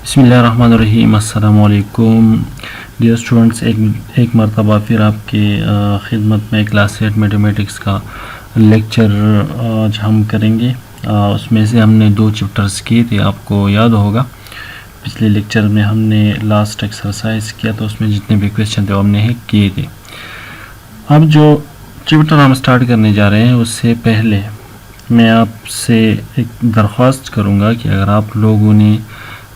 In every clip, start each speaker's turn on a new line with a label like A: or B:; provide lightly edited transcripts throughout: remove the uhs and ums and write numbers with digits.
A: बिस्मिल्लाहिर्रहमानिर्रहीम। अस्सलामु अलैकुम डियर स्टूडेंट्स, एक मरतबा फिर आपके खिदमत में क्लास 8 मैथमेटिक्स का लेक्चर आज हम करेंगे। उसमें से हमने 2 चैप्टर्स किए थे, आपको याद होगा। पिछले लेक्चर में हमने लास्ट एक्सरसाइज किया तो उसमें जितने भी क्वेश्चन थे वो हमने किए थे। अब जो चैप्टर हम स्टार्ट करने जा रहे हैं उससे पहले मैं आपसे एक दरख्वास्त करूँगा कि अगर आप लोगों ने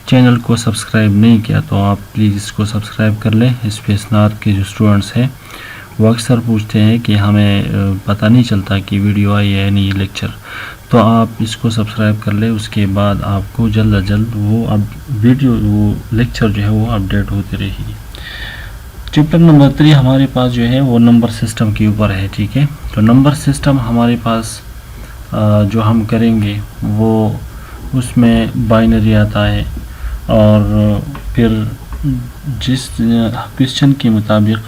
A: चैनल को सब्सक्राइब नहीं किया तो आप प्लीज़ इसको सब्सक्राइब कर लें। स्पेसनाथ के जो स्टूडेंट्स हैं वो अक्सर पूछते हैं कि हमें पता नहीं चलता कि वीडियो आई है नहीं लेक्चर, तो आप इसको सब्सक्राइब कर लें। उसके बाद आपको जल्द अज जल्द वो लेक्चर जो है वो अपडेट होती रहेगी। चैप्टर नंबर 3 हमारे पास जो है वो नंबर सिस्टम के ऊपर है, ठीक है। तो नंबर सिस्टम हमारे पास जो हम करेंगे वो उसमें बाइनरी आता है और फिर जिस क्वेश्चन के मुताबिक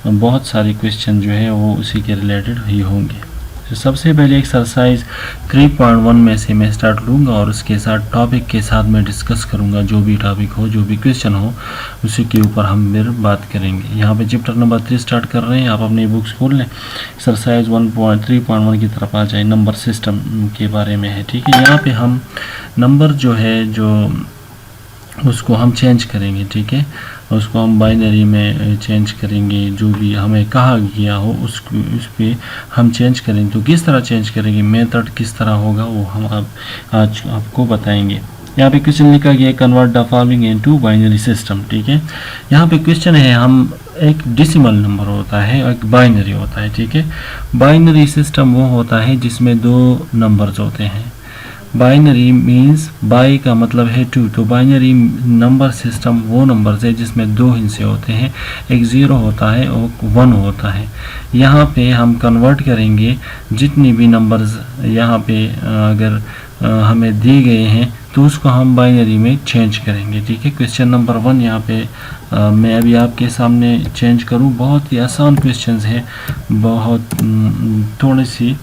A: बहुत सारे क्वेश्चन जो है वो उसी के रिलेटेड ही होंगे। तो सबसे पहले एक्सरसाइज 3.1 में से मैं स्टार्ट लूँगा और उसके साथ टॉपिक के साथ मैं डिस्कस करूँगा। जो भी टॉपिक हो, जो भी क्वेश्चन हो, उसी के ऊपर हम फिर बात करेंगे। यहाँ पे चैप्टर नंबर 3 स्टार्ट कर रहे हैं। आप अपनी बुक्स खोल लें, एक्सरसाइज 3.1 की तरफ आ जाए। नंबर सिस्टम के बारे में है, ठीक है। यहाँ पे हम नंबर जो है जो उसको हम चेंज करेंगे, ठीक है। उसको हम बाइनरी में चेंज करेंगे। जो भी हमें कहा गया हो उस पर हम चेंज करेंगे। तो किस तरह चेंज करेंगे, मेथड किस तरह होगा वो हम आज आपको बताएंगे। यहाँ पे क्वेश्चन लिखा गया है, convert the following into binary system, ठीक है। यहाँ पे क्वेश्चन है, हम एक डेसिमल नंबर होता है, एक बाइनरी होता है, ठीक है। बाइनरी सिस्टम वो होता है जिसमें 2 नंबर्स होते हैं। बाइनरी मीन्स बाई का मतलब है 2, तो बाइनरी नंबर सिस्टम वो नंबर्स है जिसमें 2 हिस्से होते हैं, एक 0 होता है और 1 होता है। यहाँ पे हम कन्वर्ट करेंगे जितनी भी नंबर्स यहाँ पे अगर हमें दिए गए हैं तो उसको हम बाइनरी में चेंज करेंगे, ठीक है। क्वेश्चन नंबर 1 यहाँ पे मैं अभी आपके सामने चेंज करूँ। बहुत ही आसान क्वेश्चंस है, बहुत थोड़ी सी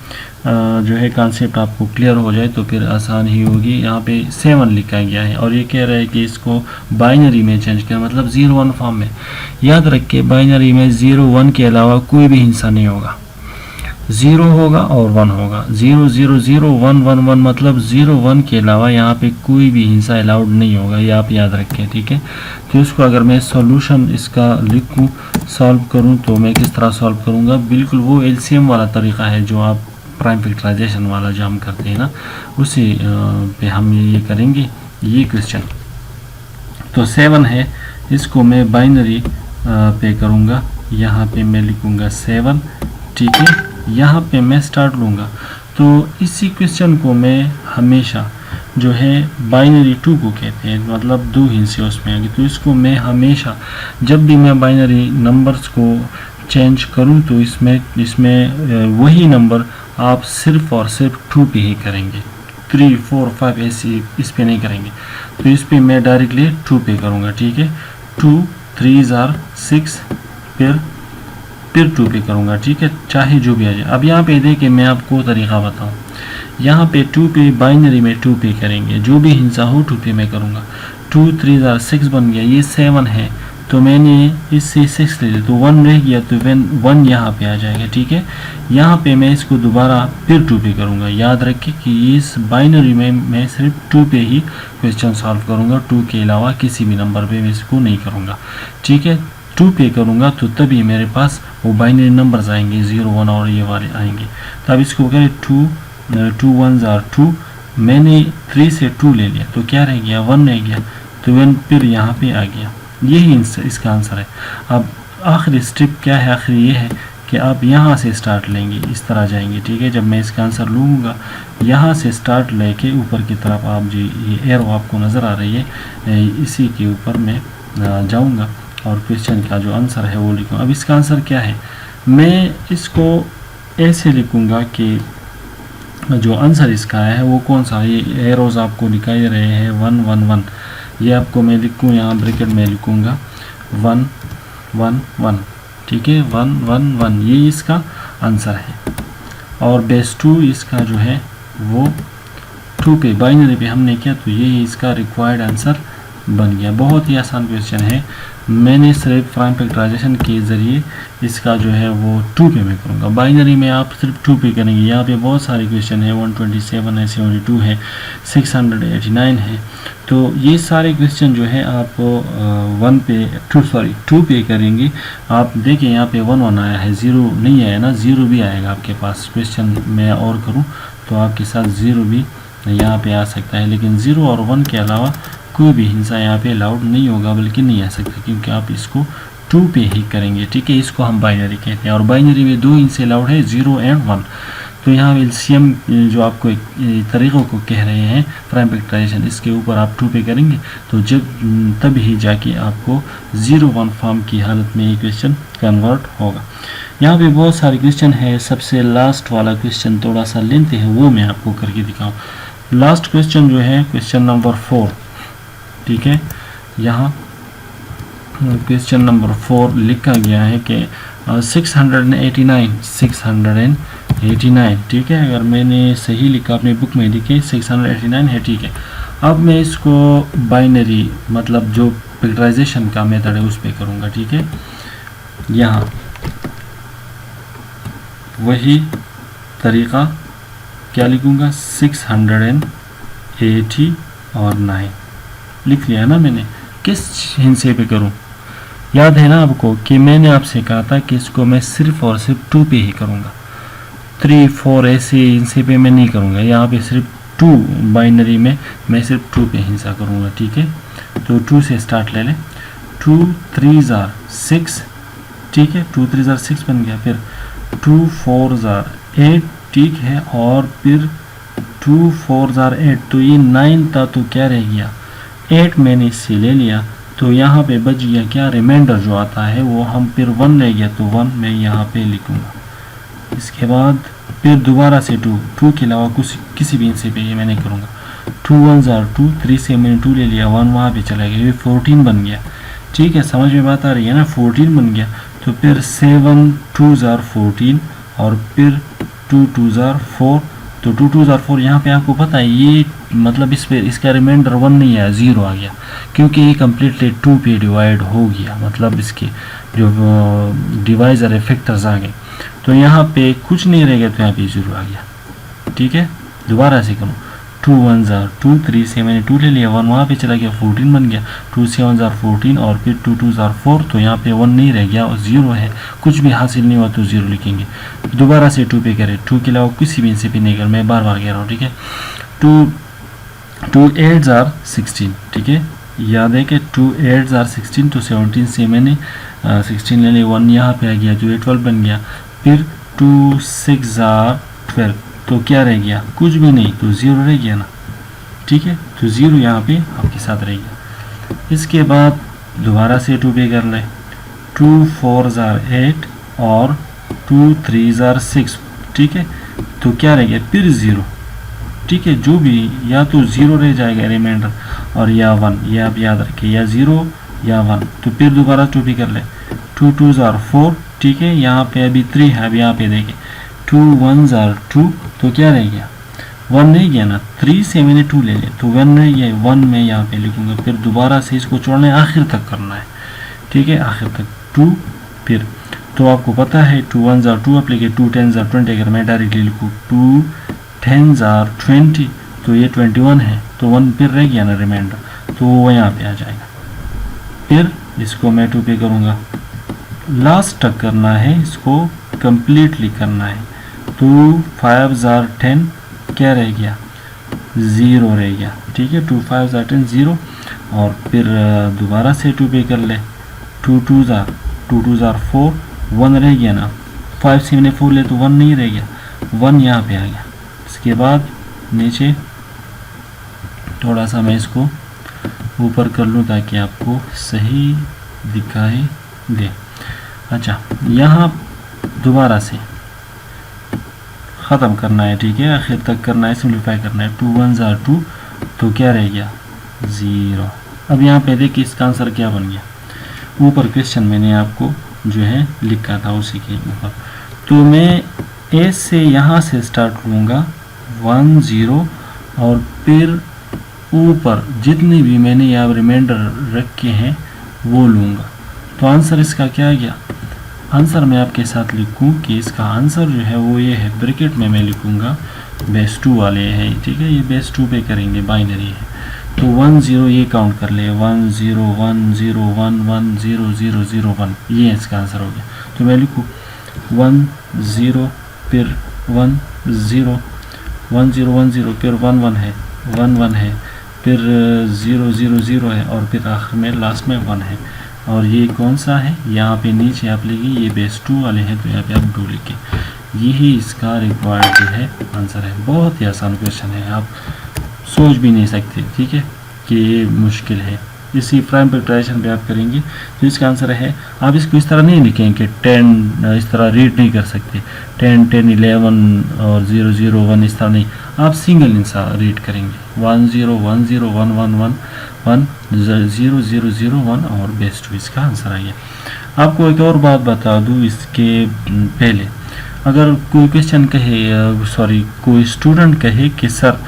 A: जो है कॉन्सेप्ट आपको क्लियर हो जाए तो फिर आसान ही होगी। यहाँ पे 7 लिखा गया है और ये कह रहा है कि इसको बाइनरी में चेंज किया, मतलब 0-1 फॉर्म में। याद रखिए बाइनरी में 0-1 के अलावा कोई भी हिस्सा नहीं होगा। 0 होगा और 1 होगा। 0-0-0-1-1-1 मतलब 0-1 के अलावा यहाँ पे कोई भी हिस्सा अलाउड नहीं होगा, ये आप याद रखें, ठीक है। तो इसको अगर मैं सॉल्यूशन इसका लिखूँ, सॉल्व करूँ, तो मैं किस तरह सॉल्व करूँगा, बिल्कुल वो एलसीएम वाला तरीका है जो आप प्राइम फैक्टराइजेशन वाला जो हम करते हैं ना, उसी पे हम ये करेंगे ये क्वेश्चन। तो 7 है, इसको मैं बाइनरी पे करूँगा। यहाँ पे मैं लिखूँगा 7, ठीक है। यहाँ पे मैं स्टार्ट लूँगा। तो इसी क्वेश्चन को मैं हमेशा जो है बाइनरी 2 को कहते हैं, मतलब 2 हिस्से उसमें आगे। तो इसको मैं हमेशा जब भी मैं बाइनरी नंबर्स को चेंज करूँ तो इसमें वही नंबर आप सिर्फ और सिर्फ 2 पे ही करेंगे। 3, 4, 5 ऐसे इस पे नहीं करेंगे। तो इस पे मैं डायरेक्टली 2 पे करूँगा, ठीक है। 2 3 आर 6, फिर 2 पे करूँगा, ठीक है, चाहे जो भी आ जाए। अब यहाँ पे देखिए मैं आपको तरीका बताऊँ। यहाँ पे 2 पे बाइनरी में 2 पे करेंगे, जो भी हिस्सा हो 2 पे मैं करूँगा। 2 3 आर 6 बन गया, ये 7 है तो मैंने इससे 6 ले लिया तो 1 रह गया, तो 1 यहाँ पे आ जाएगा, ठीक है। यहाँ पे मैं इसको दोबारा फिर 2 पे करूँगा। याद रखिए कि इस बाइनरी में मैं सिर्फ 2 पे ही क्वेश्चन सॉल्व करूँगा, 2 के अलावा किसी भी नंबर पे मैं इसको नहीं करूँगा, ठीक है। 2 पे करूँगा तो तभी मेरे पास वो बाइनरी नंबर्स आएंगे, 0 1 और ये वाले आएंगे। तो अब इसको करें 2 1 आर 2, मैंने 3 से 2 ले लिया तो क्या रह गया, 1 रह गया, तो 1 फिर यहाँ पे आ गया। यही इसका आंसर है। अब आखिरी स्टेप क्या है, आखिरी ये है कि आप यहाँ से स्टार्ट लेंगे, इस तरह जाएंगे, ठीक है। जब मैं इसका आंसर लूँगा यहाँ से स्टार्ट लेके ऊपर की तरफ आप जो ये एरो आपको नज़र आ रही है, इसी के ऊपर मैं जाऊँगा और क्वेश्चन का जो आंसर है वो लिखूँ। अब इसका आंसर क्या है, मैं इसको ऐसे लिखूँगा कि जो आंसर इसका है वो कौन सा, ये एरोज़ आपको दिखाई दे रहे हैं 1 1 1, ये आपको मैं लिखूँ यहाँ ब्रैकेट में लिखूँगा 1 1 1, ठीक है। 1 1 1 ये इसका आंसर है। और बेस 2 इसका जो है वो 2 पे बाइनरी पे हमने किया, तो ये इसका रिक्वायर्ड आंसर बन गया। बहुत ही आसान क्वेश्चन है। मैंने सिर्फ प्राइम फैक्टराइजेशन के ज़रिए इसका जो है वो 2 पे मैं करूँगा। बाइनरी में आप सिर्फ 2 पे करेंगे। यहाँ पे बहुत सारे क्वेश्चन है, 127 है, 72 है, 689 है। तो ये सारे क्वेश्चन जो है आप 2 पे करेंगे। आप देखिए यहाँ पे 1 1 आया है, 0 नहीं आया ना, 0 भी आएगा आपके पास। क्वेश्चन मैं और करूँ तो आपके साथ 0 भी यहाँ पे आ सकता है, लेकिन 0 और 1 के अलावा कोई भी हिंसा यहाँ पे अलाउड नहीं होगा, बल्कि नहीं आ सकता, क्योंकि आप इसको 2 पे ही करेंगे। ठीक है, इसको हम बाइनरी कहते हैं। और बाइनरी में 2 हिंसे अलाउड है, 0 एंड 1। तो यहाँ एलसीएम जो आपको एक तरीक़ों को कह रहे हैं प्राइम फैक्टराइजेशन, इसके ऊपर आप 2 पे करेंगे तो तब ही जाके आपको 0-1 फॉर्म की हालत में ये क्वेश्चन कन्वर्ट होगा। यहाँ पे बहुत सारे क्वेश्चन है। सबसे लास्ट वाला क्वेश्चन थोड़ा सा लेंथ है, वो मैं आपको करके दिखाऊँ। लास्ट क्वेश्चन जो है क्वेश्चन नंबर 4। ठीक है, यहाँ क्वेश्चन नंबर 4 लिखा गया है कि 689। ठीक है, अगर मैंने सही लिखा अपने बुक में लिखे 689 है। ठीक है, अब मैं इसको बाइनरी मतलब जो फैक्टराइजेशन का मेथड है उस पर करूँगा। ठीक है, यहाँ वही तरीक़ा क्या लिखूँगा, 680 और 9 लिख लिया ना मैंने। किस हिंसे पे करूं? याद है ना आपको कि मैंने आपसे कहा था कि इसको मैं सिर्फ और सिर्फ 2 पे ही करूंगा। 3 4 ऐसे हिंसे पे मैं नहीं करूंगा। यहाँ पे सिर्फ 2 बाइनरी में मैं सिर्फ 2 पे हिंसा करूंगा। ठीक है, तो 2 से स्टार्ट ले लें। 2 3 जार 6। ठीक है, 2 3 जार 6 बन गया। फिर 2 4 जार 8। ठीक है, और फिर 2 4 जार 8। तो ये 9 था, तो क्या रह गया 8 मैंने इससे ले लिया, तो यहाँ पे बच गया क्या, रिमाइंडर जो आता है वो हम फिर 1 रह गया, तो 1 मैं यहाँ पे लिखूँगा। इसके बाद फिर दोबारा से 2 के अलावा किसी भी हिस्से पे ये मैं नहीं करूँगा। 2 1 जार 2। 3 से मैंने 2 ले लिया, 1 वहाँ पे चला गया, ये 14 बन गया। ठीक है, समझ में बात आ रही है ना, 14 बन गया। तो फिर 7 2 जार 14 और फिर 2 2 जार 4। तो 2 2 जार 4। यहाँ पे आपको पता है ये मतलब इस पे इसका रिमाइंडर 1 नहीं आया, 0 आ गया, क्योंकि ये कम्प्लीटली 2 पे डिवाइड हो गया। मतलब इसके जो डिवाइजर है फैक्टर्स आ गए, तो यहाँ पे कुछ नहीं रह गया, तो यहाँ पे 0 आ गया। ठीक है, दोबारा से करूँ। 2 1 जार 2। 3 से मैंने 2 ले लिया, 1 वहाँ पे चला गया, 14 बन गया। 2 7 जार 14 और फिर 2 2 जार 4। तो यहाँ पे 1 नहीं रह गया और 0 है, कुछ भी हासिल नहीं हुआ तो 0 लिखेंगे। दोबारा से 2 पे करें। 2 के अलावा किसी भी हिस्से पे नहीं कर, मैं बार बार कह रहा हूँ। ठीक है, 2 8 जार 16। ठीक है, याद है कि 2 8 जार 16। तो 17 से मैंने 16 ले लिया, 1 यहाँ पे आ गया, जो 12 बन गया। फिर 2 6 जार 12। तो क्या रह गया, कुछ भी नहीं, तो 0 रह गया ना। ठीक है, तो 0 यहाँ पे आपके साथ रह गया। इसके बाद दोबारा से 2 पे कर ले। 2 4 जार 8 और 2 3 जार 6। ठीक है, तो क्या रह गया, फिर 0। ठीक है, जो भी या तो 0 रह जाएगा रिमाइंडर, और या 1, ये आप याद रखिए, या 0 या 1। तो फिर दोबारा 2 पे कर ले। 2 2 जार 4। ठीक है, यहाँ पे अभी 3 है, अब यहाँ पे देखिए 2 1 जार 2। तो क्या रह गया, 1 नहीं गया ना। 3 से मैंने 2 ले लिया, तो 1 नहीं गया, 1 मैं यहाँ पे लिखूँगा। फिर दोबारा से इसको छोड़ना है, आखिर तक करना है। ठीक है, आखिर तक 2। फिर तो आपको पता है 2 1 जार 2 आप लिखे, 2 10 जार 20। अगर मैं डायरेक्टली लिखूँ 2 10 जार 20, तो ये 21 है, तो 1 फिर रह गया ना रिमाइंडर, तो वो यहाँ पे आ जाएगा। फिर इसको मैं 2 पे करूँगा, लास्ट तक करना है, इसको कंप्लीटली करना है। तो 5 जार 10 क्या रह गया, 0 रह गया। ठीक है, 2 5 जार 10 0। और फिर दोबारा से 2 पे कर ले। 2 2 जार 4। 1 रह गया ना, 5 से मैंने 4 ले तो 1 नहीं रह गया, 1 यहाँ पे आ गया। इसके बाद नीचे थोड़ा सा मैं इसको ऊपर कर लूँ ताकि आपको सही दिखाई दे। अच्छा, यहाँ दोबारा से ख़त्म करना है। ठीक है, आखिर तक करना है, सिंप्लीफाई करना है। 2 1 जार 2। तो क्या रह गया, 0। अब यहाँ पे देखिए इसका आंसर क्या बन गया। ऊपर क्वेश्चन मैंने आपको जो है लिखा था उसी के ऊपर। तो मैं ए से यहाँ से स्टार्ट लूँगा 1 0 और फिर ऊपर जितने भी मैंने यहाँ रिमाइंडर रखे हैं वो लूँगा। तो आंसर इसका क्या आ गया? आंसर मैं आपके साथ लिखूँ कि इसका आंसर जो है वो ये है, ब्रैकेट में मैं लिखूँगा बेस 2 वाले हैं, ठीक है, ये बेस 2 पे करेंगे, बाइनरी है। तो 1 0 ये काउंट कर ले, 1 0 1 0 1 1 0 0 0 1, ये इसका आंसर हो गया। तो मैं लिखूँ 1 0 फिर 1 0 1 0 1 0 फिर 1 1 है, 1 1 है, फिर 0 0 0 है और फिर आखिर में लास्ट में 1 है। और ये कौन सा है? यहाँ पे नीचे आप लिखिए ये बेस 2 वाले हैं, तो यहाँ पे आप 2 लिखिए। यही इसका रिक्वायर्ड जो है आंसर है। बहुत ही आसान क्वेश्चन है, आप सोच भी नहीं सकते, ठीक है, कि ये मुश्किल है। इसी प्राइम फैक्टराइजेशन पे आप करेंगे तो इसका आंसर है। आप इसको इस तरह नहीं लिखेंगे कि 10 इस तरह रीड नहीं कर सकते, 10 10 11 और 0 0 1 इस तरह नहीं, आप सिंगल इंसान रीड करेंगे 1 0 1 0 1 1 1 1 0 0 0 1 और बेस 2 इसका आंसर आ गया। आपको एक और बात बता दूँ इसके पहले, अगर कोई क्वेश्चन कहे, सॉरी कोई स्टूडेंट कहे कि सर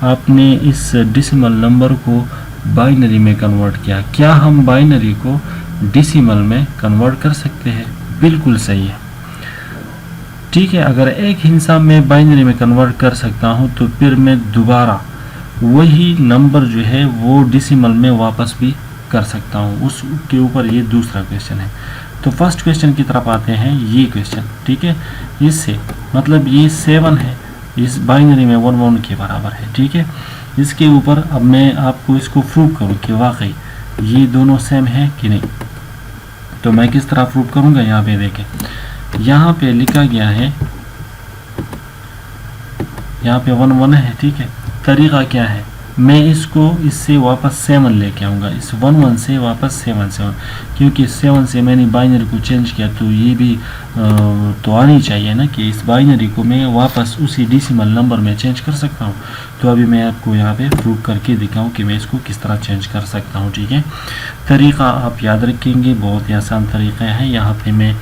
A: आपने इस डेसिमल नंबर को बाइनरी में कन्वर्ट किया, क्या हम बाइनरी को डेसिमल में कन्वर्ट कर सकते हैं? बिल्कुल सही है, ठीक है। अगर एक हिस्सा में बाइनरी में कन्वर्ट कर सकता हूं तो फिर मैं दोबारा वही नंबर जो है वो डेसिमल में वापस भी कर सकता हूं। उसके ऊपर ये दूसरा क्वेश्चन है। तो फर्स्ट क्वेश्चन की तरफ आते हैं, ये क्वेश्चन, ठीक है। इससे मतलब ये 7 है, इस बाइनरी में 1 1 के बराबर है, ठीक है। इसके ऊपर अब मैं आपको इसको प्रूव करूं कि वाकई ये दोनों सेम है कि नहीं। तो मैं किस तरह प्रूव करूंगा? यहाँ पे देखें, यहाँ पे लिखा गया है, यहाँ पे 1 1 है, ठीक है। तरीका क्या है? मैं इसको इससे वापस 7 लेके आऊँगा, इस 1 1 से वापस 7 7, क्योंकि 7 से मैंने बाइनरी को चेंज किया, तो ये भी तो आनी चाहिए ना कि इस बाइनरी को मैं वापस उसी डेसिमल नंबर में चेंज कर सकता हूँ। तो अभी मैं आपको यहाँ पे प्रूव करके दिखाऊँ कि मैं इसको किस तरह चेंज कर सकता हूँ, ठीक है। तरीका आप याद रखेंगे, बहुत ही आसान तरीका है। यहाँ पे मैं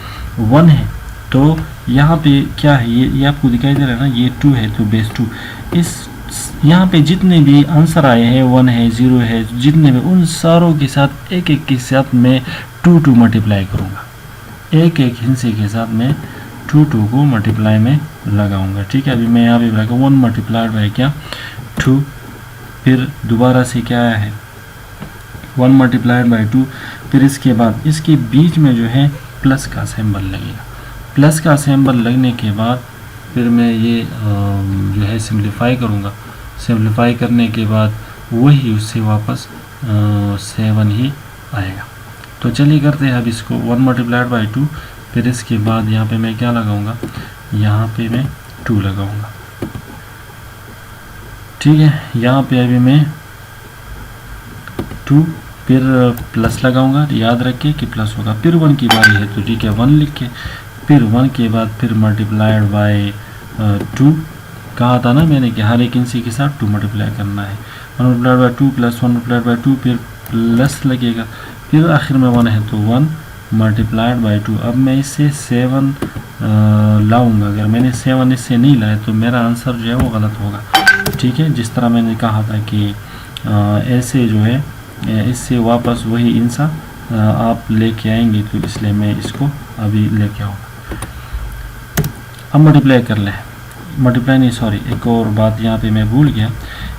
A: 1 है तो यहाँ पे क्या है, ये आपको दिखाई दे रहा है ना, ये 2 है तो बेस 2। इस यहाँ पे जितने भी आंसर आए हैं, 1 है 0 है, जितने भी, उन सारों के साथ एक एक के साथ मैं 2 2 मल्टीप्लाई करूँगा, एक एक हिस्से के साथ मैं 2 2 को मल्टीप्लाई में लगाऊंगा, ठीक है। अभी मैं यहाँ पे लगा 1 मल्टीप्लाइड बाय क्या 2, फिर दोबारा से क्या आया है 1 मल्टीप्लाइड बाय 2, फिर इसके बाद इसके बीच में जो है प्लस का सिंबल लगेगा। प्लस का सिंबल लगने के बाद फिर मैं ये जो है सिंप्लीफाई करूँगा। सिंप्लीफाई करने के बाद वही उससे वापस 7 ही आएगा। तो चलिए करते हैं अब इसको 1 मल्टीप्लाइड बाई 2, फिर इसके बाद यहाँ पे मैं क्या लगाऊंगा, यहाँ पे मैं 2 लगाऊंगा, ठीक है। यहाँ पे अभी मैं 2 फिर प्लस लगाऊंगा, याद रखिए कि प्लस होगा। फिर 1 की बारी है तो ठीक है 1 लिख के, फिर 1 के बाद फिर मल्टीप्लाइड बाय 2, कहा था ना मैंने कि हर एक इंची के साथ 2 मल्टीप्लाई करना है। 1 multiplied by 2 plus 1 multiplied by 2, फिर प्लस लगेगा, फिर आखिर में 1 है तो 1 मल्टीप्लाइड बाय 2। अब मैं इससे 7 लाऊंगा। अगर मैंने 7 इससे नहीं लाया तो मेरा आंसर जो है वो गलत होगा, ठीक है। जिस तरह मैंने कहा था कि ऐसे जो है इससे वापस वही इंसा आप लेके आएंगे, तो इसलिए मैं इसको अभी लेके आऊँगा। अब मल्टीप्लाई कर लें, मल्टीप्लाई नहीं सॉरी, एक और बात यहाँ पे मैं भूल गया,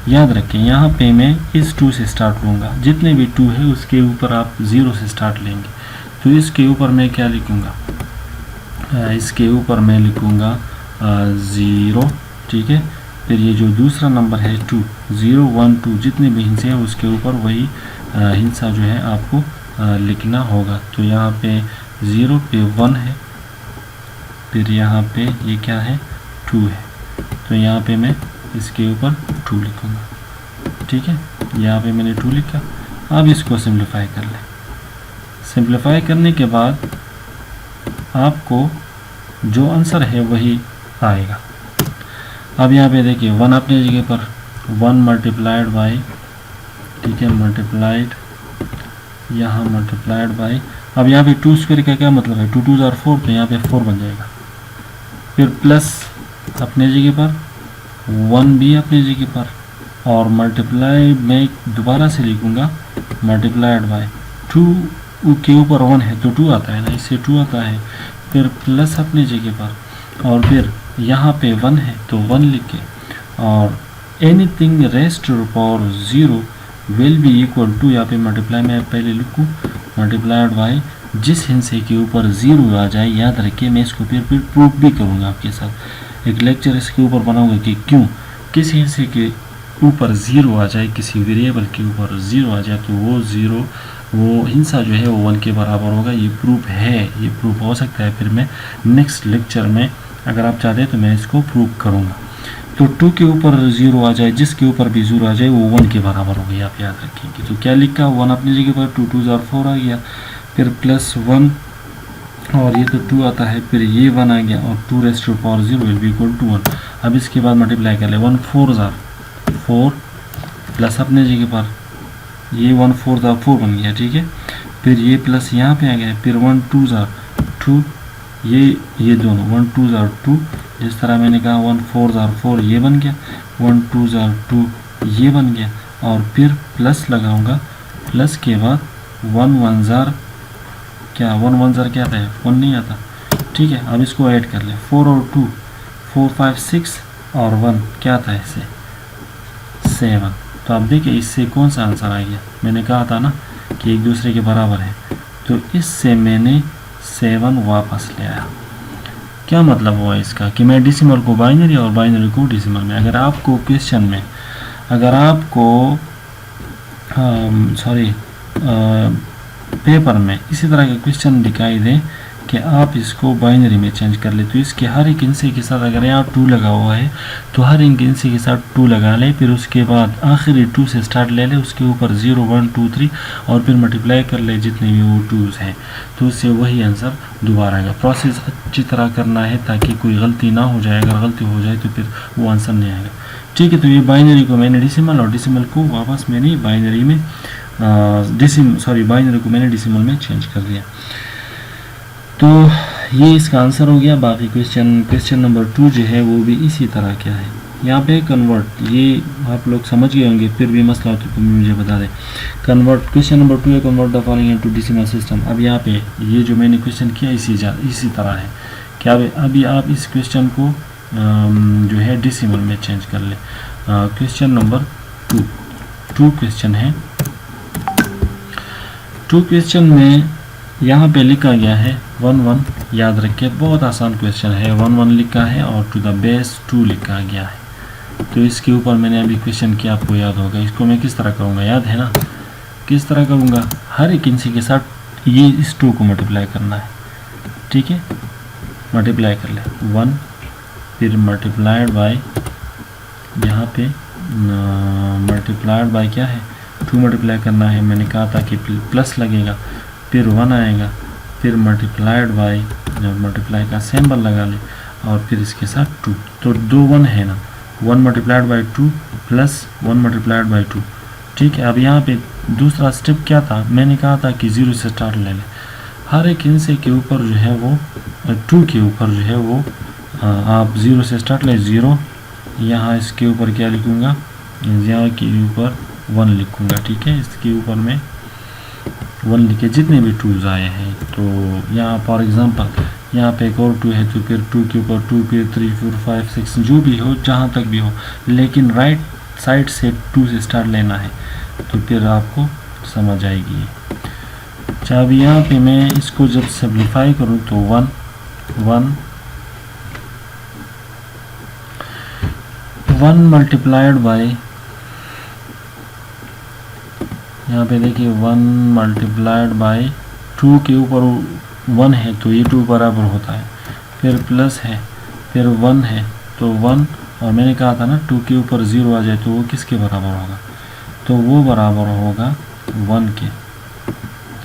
A: याद रखें। यहाँ पे मैं इस 2 से स्टार्ट लूँगा, जितने भी 2 है उसके ऊपर आप 0 से स्टार्ट लेंगे। तो इसके ऊपर मैं क्या लिखूँगा, इसके ऊपर मैं लिखूँगा 0, ठीक है। फिर ये जो दूसरा नंबर है 2 0 1 2, जितने भी हिस्से हैं उसके ऊपर वही हिस्सा जो है आपको लिखना होगा। तो यहाँ पे 0 पे 1 है, फिर यहाँ पे ये क्या है 2 है, तो यहाँ पे मैं इसके ऊपर 2 लिखूँगा, ठीक है। यहाँ पे मैंने 2 लिखा। अब इसको सिंप्लीफाई कर लें। सिंप्लीफाई करने के बाद आपको जो आंसर है वही आएगा। अब यहाँ पे देखिए 1 अपनी जगह पर, 1 मल्टीप्लाइड बाई, ठीक है, मल्टीप्लाइड, यहाँ मल्टीप्लाइड बाई। अब यहाँ पे 2 स्क्वायर का क्या मतलब है, 2 2 और 4, तो यहाँ पे 4 बन जाएगा। फिर प्लस अपने जगह पर, 1 भी अपनी जगह पर, और मल्टीप्लाई मैं दोबारा से लिखूँगा मल्टीप्लाइड बाय 2 के ऊपर 1 है तो 2 आता है ना, इससे 2 आता है, फिर प्लस अपनी जगह पर और फिर यहाँ पे 1 है तो 1 लिख के और anything rest to power 0 will be equal to, यहाँ पे मल्टीप्लाई में पहले लिखूँ मल्टीप्लाइड बाय जिस हिस्से के ऊपर 0 आ जाए, याद रखिए मैं इसको फिर प्रूफ भी करूँगा आपके साथ, एक लेक्चर इसके ऊपर बनाऊँगा कि क्यों किसी हिस्से के ऊपर 0 आ जाए, किसी वेरिएबल के ऊपर 0 आ जाए तो वो 0 वो हिस्सा जो है वो 1 के बराबर होगा। ये प्रूफ है, ये प्रूफ हो सकता है फिर मैं नेक्स्ट लेक्चर में अगर आप चाहते हैं तो मैं इसको प्रूफ करूँगा। तो 2 के ऊपर 0 आ जाए, जिसके ऊपर भी 0 आ जाए वो 1 के बराबर हो गई, आप याद रखेंगे। तो क्या लिखा 1 अपनी जगह पर, 2 2 4 आ गया, फिर प्लस 1 और ये तो 2 आता है, फिर ये 1 आ गया और 2 rest to power 0 will be equal to 1। अब इसके बाद मल्टीप्लाई कर ले, 1 4 4 प्लस अपने जगह पर ये 1 4 4 बन गया, ठीक है। फिर ये प्लस यहाँ पे आ गया, फिर 1 2 2 ये दोनों 1 2 2, जिस तरह मैंने कहा 1 4 4 ये बन गया, 1 2 2 ये बन गया और फिर प्लस लगाऊंगा, प्लस के बाद 1 1 क्या 1 1 क्या आता है, 1 नहीं आता, ठीक है। अब इसको ऐड कर ले, 4 और 2 4 5 6 और 1 क्या आता है इससे 7। तो आप देखिए इससे कौन सा आंसर आ गया, मैंने कहा था ना कि एक दूसरे के बराबर है, तो इससे मैंने 7 वापस ले आया। क्या मतलब हुआ इसका कि मैं डेसिमल को बाइनरी और बाइनरी को डेसिमल में, अगर आपको क्वेश्चन में अगर आपको पेपर में इसी तरह के क्वेश्चन दिखाई दे कि आप इसको बाइनरी में चेंज कर ले, तो इसके हर एक हिस्से के साथ अगर यहाँ 2 लगा हुआ है तो हर एक हिस्से के साथ 2 लगा ले, फिर उसके बाद आखिरी 2 से स्टार्ट ले ले, उसके ऊपर 0 1 2 3 और फिर मल्टीप्लाई कर ले जितने भी वो 2s हैं, तो उससे वही आंसर दोबारा आएगा। प्रोसेस अच्छी तरह करना है ताकि कोई गलती ना हो जाए, अगर गलती हो जाए तो फिर वो आंसर नहीं आएगा, ठीक है। तो ये बाइनरी को मैंने डेसिमल और डेसिमल को वापस मैंने बाइनरी में बाइनरी को मैंने डेसिमल में चेंज कर दिया। तो ये इसका आंसर हो गया। बाकी क्वेश्चन नंबर 2 जो है वो भी इसी तरह क्या है, यहाँ पे कन्वर्ट, ये आप लोग समझ गए होंगे, फिर भी मसला हो तो मुझे बता दें। कन्वर्ट क्वेश्चन नंबर 2 है, convert the following into decimal system. अब यहाँ पे ये जो मैंने क्वेश्चन किया इसी तरह है क्या, अभी आप इस क्वेश्चन को जो है डेसिमल में चेंज कर ले। क्वेश्चन नंबर 2 क्वेश्चन है, 2 क्वेश्चन में यहाँ पे लिखा गया है 1 1, याद रखिए बहुत आसान क्वेश्चन है, 1 1 लिखा है और टू द बेस 2 लिखा गया है। तो इसके ऊपर मैंने अभी क्वेश्चन किया, आपको याद होगा। इसको मैं किस तरह करूँगा, याद है ना, किस तरह करूँगा, हर एक इंची के साथ ये इस 2 को मल्टीप्लाई करना है, ठीक है। मल्टीप्लाई कर ले 1, फिर मल्टीप्लाइड बाय, यहाँ पे मल्टीप्लाइड बाय क्या है 2 मल्टीप्लाई करना है, मैंने कहा था कि प्लस लगेगा, फिर 1 आएगा, फिर मल्टीप्लाइड बाय, जब मल्टीप्लाई का सिंबल लगा ले और फिर इसके साथ 2, तो 2 1 है ना, 1 multiplied by 2 plus 1 multiplied by 2, ठीक है। अब यहाँ पे दूसरा स्टेप क्या था, मैंने कहा था कि 0 से स्टार्ट ले ले, हर एक हिस्से के ऊपर जो है वो 2 के ऊपर जो है वो आप 0 से स्टार्ट ले, 0, यहाँ इसके ऊपर क्या लिखूँगा, यहाँ के ऊपर 1 लिखूँगा, ठीक है। इसके ऊपर मैं 1 लिखे जितने भी 2s आए हैं। तो यहाँ फॉर एग्जांपल यहाँ पे एक और 2 है तो फिर 2 के ऊपर 2, फिर 3 4 5 6 जो भी हो, जहाँ तक भी हो, लेकिन राइट साइड से 2 से स्टार्ट लेना है, तो फिर आपको समझ आएगी। अच्छा अब यहाँ पे मैं इसको जब सिंप्लीफाई करूँ तो 1 1 मल्टीप्लाइड बाय, यहाँ पे देखिए 1 मल्टीप्लाइड बाय 2 के ऊपर 1 है तो ये 2 बराबर होता है, फिर प्लस है, फिर 1 है तो 1, और मैंने कहा था ना 2 के ऊपर 0 आ जाए तो वो किसके बराबर होगा, तो वो बराबर होगा 1 के,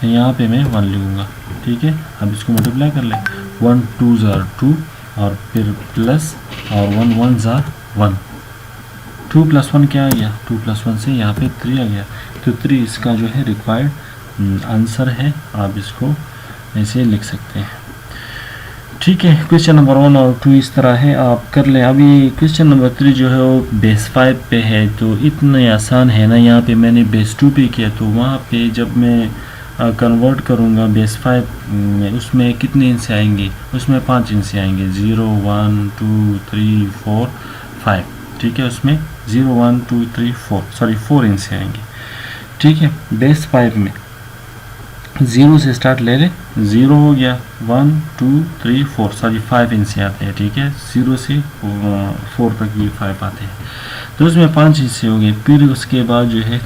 A: तो यहाँ पे मैं 1 लिखूँगा, ठीक है। अब इसको मल्टीप्लाई कर ले, 1 2 2 और फिर प्लस और 1 1 1, 2 प्लस 1 क्या आ गया, 2 प्लस 1 से यहाँ पे 3 आ गया, तो 3 इसका जो है रिक्वायर्ड आंसर है, आप इसको ऐसे लिख सकते हैं, ठीक है, क्वेश्चन नंबर 1 और 2 इस तरह है, आप कर लें। अभी क्वेश्चन नंबर 3 जो है वो बेस 5 पे है, तो इतना आसान है ना। यहाँ पे मैंने बेस 2 पे किया, तो वहाँ पे जब मैं कन्वर्ट करूँगा बेस 5 में, उसमें कितने इंच आएंगे? उसमें 5 इंच आएंगे, 0 1 2 3 4 5। ठीक है, उसमें 0 1 2 3 4 सॉरी 4 इंच आएंगे। ठीक है, बेस 5 में 0 से स्टार्ट ले लें, 0 हो गया, 1 2 3 4 सॉरी 5 इंच आते हैं। ठीक है, 0 से 4 तक ये 5 आते हैं, तो उसमें 5 इंच हो गए। फिर उसके बाद जो है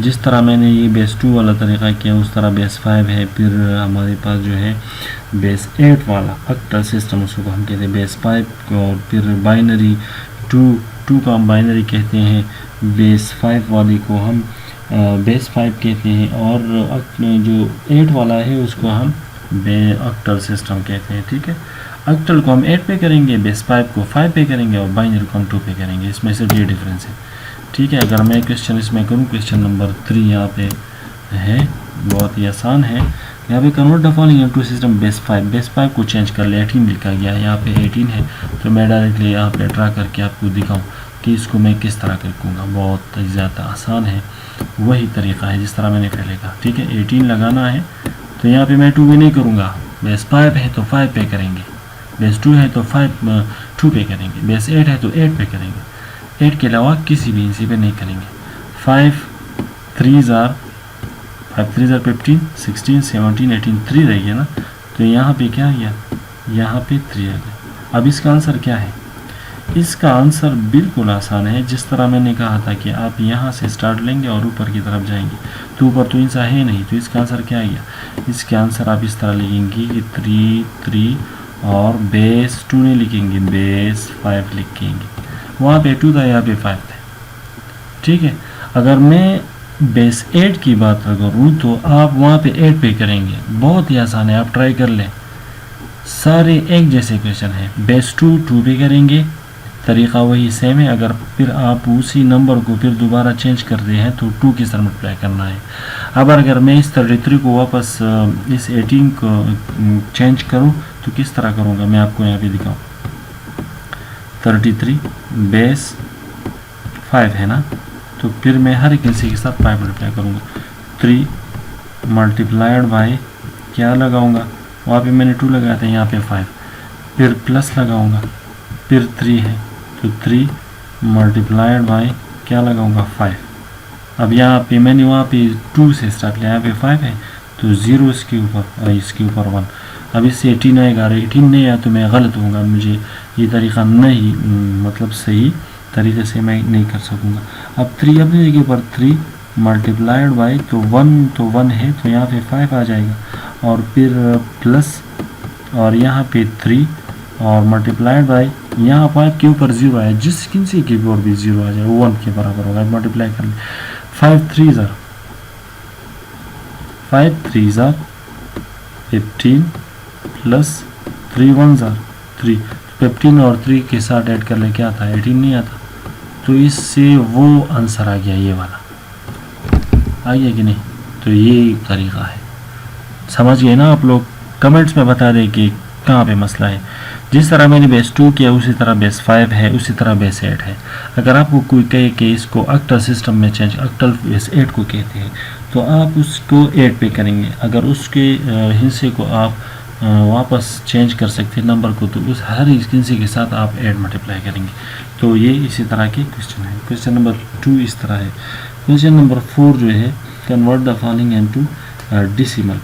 A: जिस तरह मैंने ये बेस 2 वाला तरीक़ा किया, उस तरह बेस 5 है। फिर हमारे पास जो है बेस 8 वाला ऑक्टल सिस्टम, उसको हम कहते हैं बेस 5। और फिर बाइनरी 2 का हम बाइनरी कहते हैं, बेस 5 वाली को हम बेस 5 कहते हैं, और जो 8 वाला है उसको हम ऑक्टल सिस्टम कहते हैं। ठीक है, ऑक्टल को हम 8 पे करेंगे, बेस 5 को 5 पे करेंगे, और बाइनरी को हम 2 पे करेंगे। इसमें सिर्फ ये डिफरेंस है। ठीक है, अगर मैं क्वेश्चन इसमें करूँ, क्वेश्चन नंबर 3 यहाँ पे है, बहुत ही आसान है। यहाँ पे convert the following into system base 5। Base 5 को चेंज कर ले, 18 लिखा गया है, यहाँ पे 18 है, तो मैं डायरेक्टली यहाँ पे ड्रा करके आपको दिखाऊँ कि इसको मैं किस तरह करूँगा। बहुत ज़्यादा आसान है, वही तरीका है जिस तरह मैंने पहले कहा। ठीक है, 18 लगाना है, तो यहाँ पे मैं 2 पे नहीं करूँगा। बेस 5 है तो 5 पे करेंगे, बेस 2 है तो 2 पे करेंगे, बेस 8 है तो 8 पे करेंगे, 8 के अलावा किसी भी इंची पे नहीं करेंगे। 5 3 ज़ार 15 16 17 18 3 रही है ना, तो यहाँ पे क्या आ गया? यहाँ पे 3 आ गया। अब इसका आंसर क्या है? इसका आंसर बिल्कुल आसान है। जिस तरह मैंने कहा था कि आप यहाँ से स्टार्ट लेंगे और ऊपर की तरफ जाएंगे, तो ऊपर तो इंचा है नहीं, तो इसका आंसर क्या आ गया? इसका आंसर आप इस तरह लिखेंगे कि 3 और बेस 2 नहीं लिखेंगे, बेस 5 लिखेंगे। वहाँ पे 2 था, यहाँ पे 5 था। ठीक है, अगर मैं बेस 8 की बात करूँ तो आप वहाँ पे 8 पे करेंगे। बहुत ही आसान है, आप ट्राई कर लें। सारे एक जैसे क्वेश्चन है। बेस 2 पे करेंगे, तरीक़ा वही सेम है। अगर फिर आप उसी नंबर को फिर दोबारा चेंज करते हैं तो 2 के साथ मल्टीप्लाई करना है। अब अगर मैं इस 33 को वापस इस 18 को चेंज करूँ तो किस तरह करूँगा, मैं आपको यहाँ पे दिखाऊँ। 33 बेस 5 है ना, तो फिर मैं हर एक इंची के साथ 5 मल्टीप्लाई करूँगा। 3 मल्टीप्लाइड बाय क्या लगाऊँगा, वहाँ पे मैंने 2 लगाया था, यहाँ पे 5, फिर प्लस लगाऊँगा, फिर 3 है तो 3 मल्टीप्लाइड बाय क्या लगाऊँगा, 5। अब यहाँ पे मैंने वहाँ पे 2 से स्टार्ट लिया, यहाँ पे 5 है तो 0 इसके ऊपर 1। अब इससे 18 आएगा, अगर 18 नहीं आया तो मैं गलत होऊंगा, मुझे ये तरीक़ा नहीं, मतलब सही तरीके से मैं नहीं कर सकूँगा। अब 3 अपनी जगह पर 3 मल्टीप्लाइड बाई तो 1 है, तो यहाँ पे 5 आ जाएगा, और फिर प्लस और यहाँ पे 3 और मल्टीप्लाइड बाई यहाँ 5 के ऊपर 0 आया, जिस किसी के ऊपर भी 0 आ जाए वो 1 के बराबर होगा। मल्टीप्लाई कर ले, 5 3 ज़ार 15 प्लस 3 1 ज़ार 3, 15 और 3 के साथ ऐड कर ले, क्या आता है, 18 नहीं आता, तो इससे वो आंसर आ गया, ये वाला आ गया कि नहीं। तो ये तरीक़ा है, समझ गए ना आप लोग? कमेंट्स में बता दें कि कहाँ पे मसला है। जिस तरह मैंने बेस 2 किया उसी तरह बेस 5 है, उसी तरह बेस 8 है। अगर आपको कोई कहे कि इसको ऑक्टल सिस्टम में चेंज, ऑक्टल बेस 8 को कहते हैं, तो आप उसको 8 पे करेंगे। अगर उसके हिस्से को आप वापस चेंज कर सकते हैं नंबर को, तो उस हर हिस्से के साथ आप 8 मल्टीप्लाई करेंगे। तो ये इसी तरह के क्वेश्चन है। क्वेश्चन नंबर 2 इस तरह है। क्वेश्चन नंबर 4 जो है, convert the following into decimal,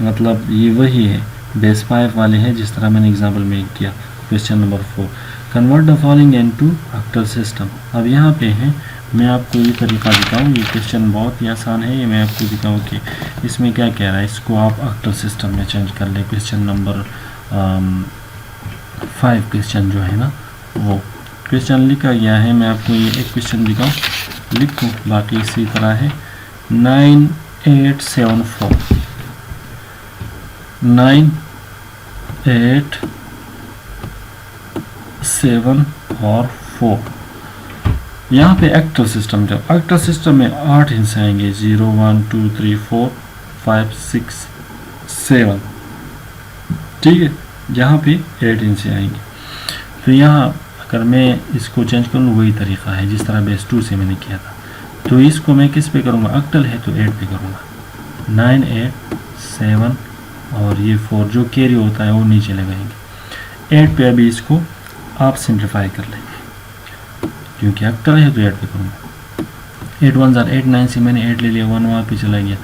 A: मतलब ये वही है, बेस 5 वाले हैं जिस तरह मैंने एग्जाम्पल में किया। Question number 4, convert the following into octal system. अब यहाँ पे है, मैं आपको ये तरीका दिखाऊँ, ये क्वेश्चन बहुत ही आसान है, ये मैं आपको दिखाऊँ कि इसमें क्या कह रहा है। इसको आप ऑक्टल सिस्टम में चेंज कर ले। क्वेश्चन नंबर 5 क्वेश्चन जो है ना, वो क्वेश्चन लिखा गया है। मैं आपको ये एक क्वेश्चन दिखाऊँ, लिखूँ, बाकी इसी तरह है। 9 8 7 4 9 8 7 और 4। यहाँ पे ऑक्टल सिस्टम, जब ऑक्टल सिस्टम में 8 हिस्से आएंगे, 0 1 2 3 4 5 6 7। ठीक है, यहाँ पे 18 से आएंगे। तो यहाँ अगर मैं इसको चेंज कर लूँ वही तरीका है जिस तरह बेस 2 से मैंने किया था। तो इसको मैं किस पे करूँगा, ऑक्टल है तो 8 पे करूँगा, 9 8 7 और ये 4 जो कैरी होता है वो नीचे लगाएंगे 8 पे। अभी इसको आप सिंप्लीफाई कर लें क्योंकि ऑक्टल है तो 8 पे करूँगा। 8 1 8 9 से मैंने 8 ले लिया, 1 वहाँ पे चला गया,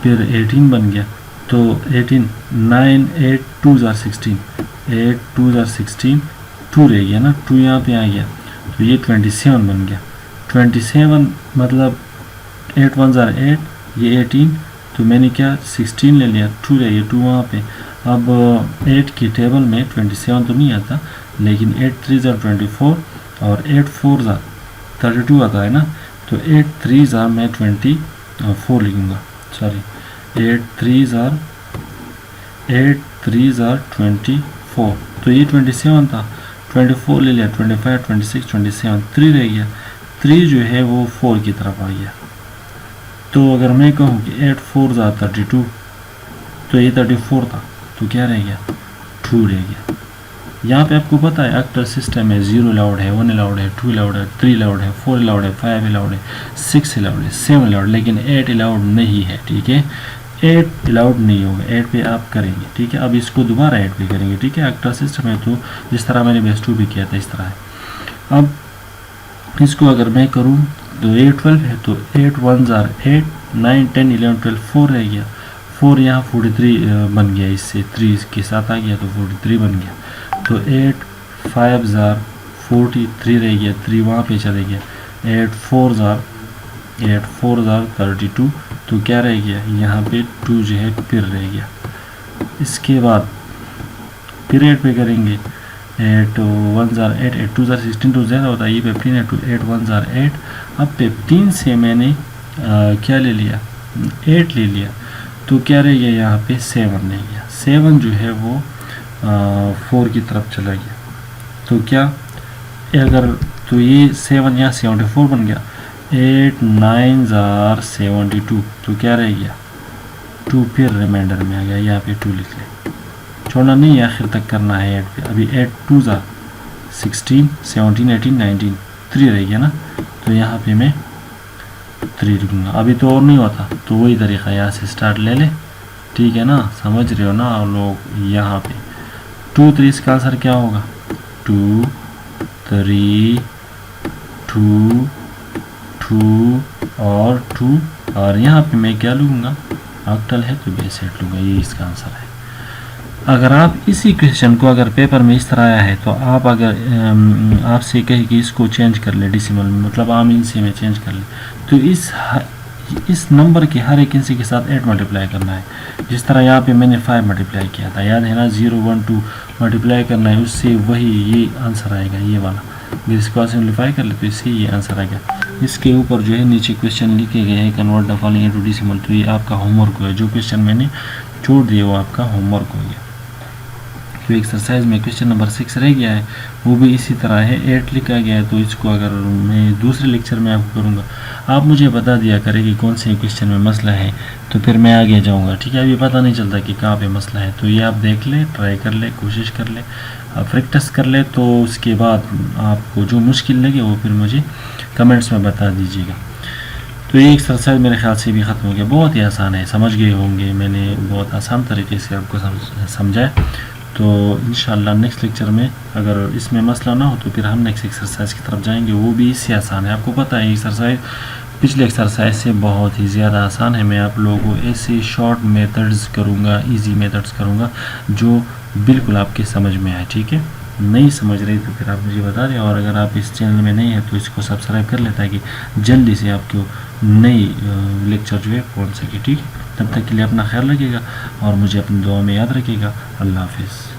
A: फिर 18 बन गया। तो 18 9 8 2 16, 8 2 16, 2 रह गया ना, 2 यहाँ पे आ गया तो ये 27 बन गया। 27 मतलब 8 1 8, ये 18, तो मैंने क्या 16 ले लिया, 2 रह गया, 2 वहाँ पे। अब 8 की टेबल में 27 तो नहीं आता, लेकिन 8 3 24 और 8 4 32 आता है ना, तो 8 3 मैं 24 लिखूँगा, सॉरी 8 3 24, तो ये 27 था, 24 ले लिया, 25 26 27, 3 रह गया, 3 जो है वो 4 की तरफ आ गया। तो अगर मैं कहूँ कि 8 4 32, तो ये 34 था, तो क्या रह गया 2 रह गया। यहाँ पे आपको पता है ऑक्टल सिस्टम है, 0 अलाउड है, 1 अलाउड है, 2 अलाउड है, 3 अलाउड है, 4 अलाउड है, 5 अलाउड है, 6 अलाउड है, 7 अलाउड, लेकिन 8 अलाउड नहीं है। ठीक है, 8 अलाउड नहीं होगा, 8 पे आप करेंगे। ठीक है, अब इसको दोबारा 8 पे करेंगे। ठीक है, ऑक्टल सिस्टम है तो जिस तरह मैंने बेस 2 भी किया था इस तरह है। अब इसको अगर मैं करूँ तो 8 12 है, तो 8 1 8 9 10 11 12 4 रह गया, 4 यहाँ 43 बन गया, इससे 3 के साथ आ गया तो 43 बन गया। तो 8 5 43 रह गया, 3 वहाँ पे चले गया, 8 4 32, तो क्या रह गया यहाँ पे 2 जो है फिर रह गया। इसके बाद फिर 8 पे करेंगे, 8 1 8 8 2 16, तो ज़्यादा होता है, ये 15 है, तो 8 1 8। अब 15 से मैंने क्या ले लिया 8 ले लिया, तो क्या रह गया यहाँ पे 7 रह गया, 7 जो है वो 4 की तरफ चला गया। तो क्या अगर तो ये 7 यहाँ 74 बन गया, 8 9 72, तो क्या रह गया 2 फिर रिमाइंडर में आ गया, यहाँ पे 2 लिख ले, छोड़ना नहीं आखिर तक करना है 8 पे। अभी 8 2 16 17 18 19, 3 रह गया ना, तो यहाँ पे मैं 3 लिखूँगा। अभी तो और नहीं होता, तो वही तरीका यहाँ से स्टार्ट ले ले। ठीक है ना, समझ रहे हो ना आप लोग। यहाँ पे 2 3 इसका आंसर क्या होगा 2 3 2 2 और 2, और यहाँ पे मैं क्या लूँगा ऑक्टल है तो बेस 8 लूँगा, ये इसका आंसर है। अगर आप इसी क्वेश्चन को अगर पेपर में इस तरह आया है तो आप अगर आपसे कहे कि इसको चेंज कर ले डेसिमल में, मतलब आम इंची में चेंज कर ले, तो इस नंबर के हर एक इंची के साथ 8 मल्टीप्लाई करना है। जिस तरह यहाँ पे मैंने 5 मल्टीप्लाई किया था, याद है ना, 0 1 2 मल्टीप्लाई करना है, उससे वही ये आंसर आएगा, ये वाला। अगर इसको सिंप्लीफाई कर ले तो इससे ये आंसर आएगा। इसके ऊपर जो है नीचे क्वेश्चन लिखे गए हैं, convert the following into decimal, तो ये आपका होमवर्क है। जो क्वेश्चन मैंने छोड़ दिए वो आपका होमवर्क हो गया। तो एक्सरसाइज में क्वेश्चन नंबर 6 रह गया है, वो भी इसी तरह है, 8 लिखा गया है। तो इसको अगर मैं दूसरे लेक्चर में आपको करूँगा, आप मुझे बता दिया करें कि कौन से क्वेश्चन में मसला है, तो फिर मैं आगे जाऊँगा। ठीक है, अभी पता नहीं चलता कि कहाँ पे मसला है, तो ये आप देख ले, ट्राई कर ले, कोशिश कर ले, प्रैक्टिस कर ले, तो उसके बाद आपको जो मुश्किल लगे वो फिर मुझे कमेंट्स में बता दीजिएगा। तो ये एक्सरसाइज मेरे ख्याल से भी ख़त्म हो गया, बहुत ही आसान है, समझ गए होंगे, मैंने बहुत आसान तरीके से आपको समझाया। तो इंशाल्लाह नेक्स्ट लेक्चर में अगर इसमें मसला ना हो तो फिर हम नेक्स्ट एक्सरसाइज की तरफ जाएंगे, वो भी इससे आसान है। आपको पता है एक्सरसाइज पिछले एक्सरसाइज से बहुत ही ज़्यादा आसान है। मैं आप लोगों को ऐसे शॉर्ट मेथड्स करूँगा, इजी मेथड्स करूँगा जो बिल्कुल आपके समझ में आए। ठीक है, नहीं समझ रही तो फिर आप मुझे बता दें, और अगर आप इस चैनल में नहीं है तो इसको सब्सक्राइब कर लें ताकि जल्दी से आपको नई लेक्चर जो है पहुँच सके। ठीक है, तब तक के लिए अपना ख्याल रखिएगा और मुझे अपनी दुआ में याद रखिएगा। अल्लाह हाफिज़।